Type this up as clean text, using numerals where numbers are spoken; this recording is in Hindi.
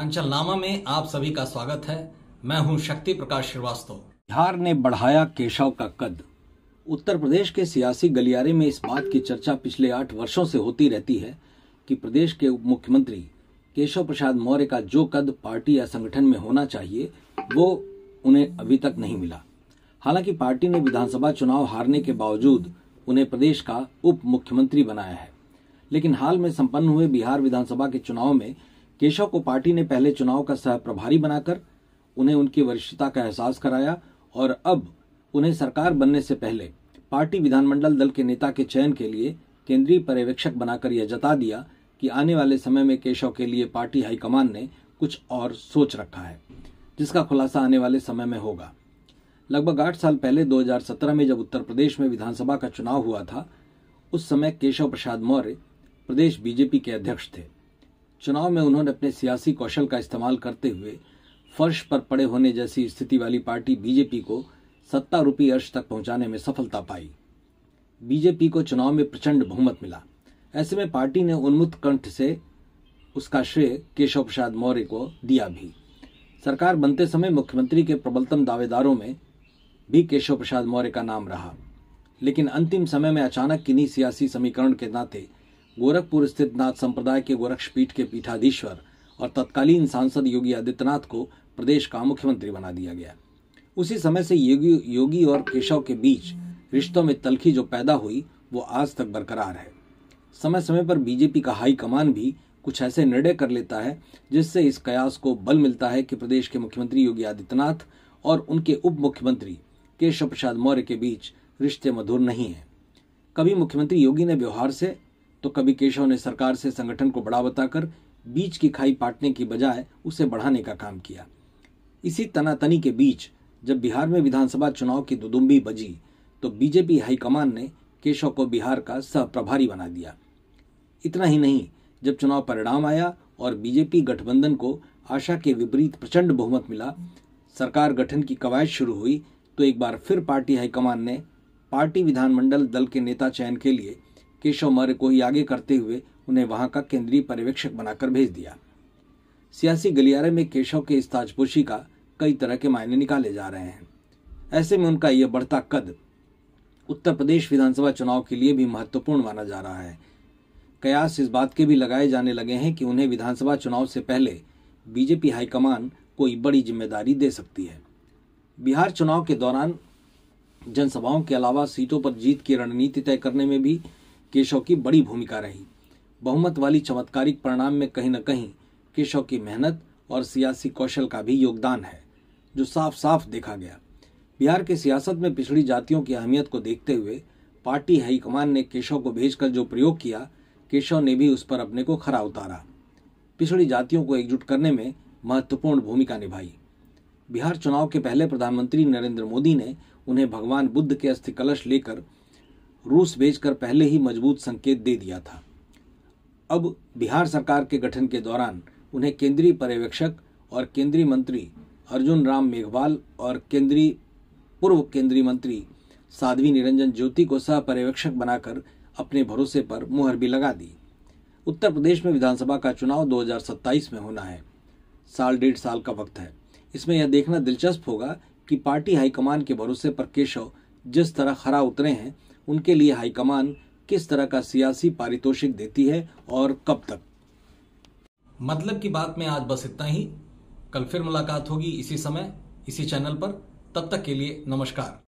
उत्तरांचल नामा में आप सभी का स्वागत है। मैं हूं शक्ति प्रकाश श्रीवास्तव। बिहार ने बढ़ाया केशव का कद। उत्तर प्रदेश के सियासी गलियारे में इस बात की चर्चा पिछले 8 वर्षों से होती रहती है कि प्रदेश के उप मुख्यमंत्री केशव प्रसाद मौर्य का जो कद पार्टी या संगठन में होना चाहिए वो उन्हें अभी तक नहीं मिला। हालांकि पार्टी ने विधानसभा चुनाव हारने के बावजूद उन्हें प्रदेश का उप मुख्यमंत्री बनाया है, लेकिन हाल में संपन्न हुए बिहार विधानसभा के चुनाव में केशव को पार्टी ने पहले चुनाव का सह प्रभारी बनाकर उन्हें उनकी वरिष्ठता का एहसास कराया और अब उन्हें सरकार बनने से पहले पार्टी विधानमंडल दल के नेता के चयन के लिए केंद्रीय पर्यवेक्षक बनाकर यह जता दिया कि आने वाले समय में केशव के लिए पार्टी हाईकमान ने कुछ और सोच रखा है, जिसका खुलासा आने वाले समय में होगा। लगभग 8 साल पहले 2017 में जब उत्तर प्रदेश में विधानसभा का चुनाव हुआ था, उस समय केशव प्रसाद मौर्य प्रदेश बीजेपी के अध्यक्ष थे। चुनाव में उन्होंने अपने सियासी कौशल का इस्तेमाल करते हुए फर्श पर पड़े होने जैसी स्थिति वाली पार्टी बीजेपी को सत्ता रूपी अर्श तक पहुंचाने में सफलता पाई। बीजेपी को चुनाव में प्रचंड बहुमत मिला। ऐसे में पार्टी ने उन्मुक्त कंठ से उसका श्रेय केशव प्रसाद मौर्य को दिया भी। सरकार बनते समय मुख्यमंत्री के प्रबलतम दावेदारों में भी केशव प्रसाद मौर्य का नाम रहा, लेकिन अंतिम समय में अचानक किन्हीं सियासी समीकरण के नाते गोरखपुर स्थित नाथ संप्रदाय के गोरक्षपीठ के पीठाधीश्वर और तत्कालीन सांसद योगी आदित्यनाथ को प्रदेश का मुख्यमंत्री बना दिया गया। उसी समय से योगी और केशव के बीच रिश्तों में तल्खी जो पैदा हुई वो आज तक बरकरार है। समय समय पर बीजेपी का हाईकमान भी कुछ ऐसे निर्णय कर लेता है जिससे इस कयास को बल मिलता है कि प्रदेश के मुख्यमंत्री योगी आदित्यनाथ और उनके उप मुख्यमंत्री केशव प्रसाद मौर्य के बीच रिश्ते मधुर नहीं है। कभी मुख्यमंत्री योगी ने व्यवहार से तो कभी केशव ने सरकार से संगठन को बड़ा बताकर बीच की खाई पाटने की बजाय उसे बढ़ाने का काम किया। इसी तनातनी के बीच जब बिहार में विधानसभा चुनाव की दुदुम्बी बजी तो बीजेपी हाईकमान ने केशव को बिहार का सह प्रभारी बना दिया। इतना ही नहीं, जब चुनाव परिणाम आया और बीजेपी गठबंधन को आशा के विपरीत प्रचंड बहुमत मिला, सरकार गठन की कवायद शुरू हुई तो एक बार फिर पार्टी हाईकमान ने पार्टी विधानमंडल दल के नेता चयन के लिए केशव मौर्य को ही आगे करते हुए उन्हें वहां का केंद्रीय पर्यवेक्षक बनाकर भेज दिया। सियासी गलियारे में केशव के इस ताजपोशी का कई तरह के मायने निकाले जा रहे हैं। ऐसे में उनका यह बढ़ता कद उत्तर प्रदेश विधानसभा चुनाव के लिए भी महत्वपूर्ण माना जा रहा है। कयास इस बात के भी लगाए जाने लगे हैं कि उन्हें विधानसभा चुनाव से पहले बीजेपी हाईकमान कोई बड़ी जिम्मेदारी दे सकती है। बिहार चुनाव के दौरान जनसभाओं के अलावा सीटों पर जीत की रणनीति तय करने में भी केशव की बड़ी भूमिका रही। बहुमत वाली चमत्कारिक परिणाम में कहीं न कहीं केशव की मेहनत और सियासी कौशल का भी योगदान है, जो साफ साफ देखा गया। बिहार की सियासत में पिछड़ी जातियों की अहमियत को देखते हुए पार्टी हाईकमान ने केशव को भेजकर जो प्रयोग किया, केशव ने भी उस पर अपने को खरा उतारा। पिछड़ी जातियों को एकजुट करने में महत्वपूर्ण भूमिका निभाई। बिहार चुनाव के पहले प्रधानमंत्री नरेंद्र मोदी ने उन्हें भगवान बुद्ध के अस्थि कलश लेकर रूस भेजकर पहले ही मजबूत संकेत दे दिया था। अब बिहार सरकार के गठन के दौरान उन्हें केंद्रीय पर्यवेक्षक और केंद्रीय मंत्री अर्जुन राम मेघवाल और पूर्व केंद्रीय मंत्री साध्वी निरंजन ज्योति को सह पर्यवेक्षक बनाकर अपने भरोसे पर मुहर भी लगा दी। उत्तर प्रदेश में विधानसभा का चुनाव 2027 में होना है। 1.5 साल का वक्त है। इसमें यह देखना दिलचस्प होगा कि पार्टी हाईकमान के भरोसे पर केशव जिस तरह खरा उतरे हैं, उनके लिए हाईकमान किस तरह का सियासी पारितोषिक देती है और कब तक। मतलब की बात में आज बस इतना ही। कल फिर मुलाकात होगी इसी समय, इसी चैनल पर। तब तक के लिए नमस्कार।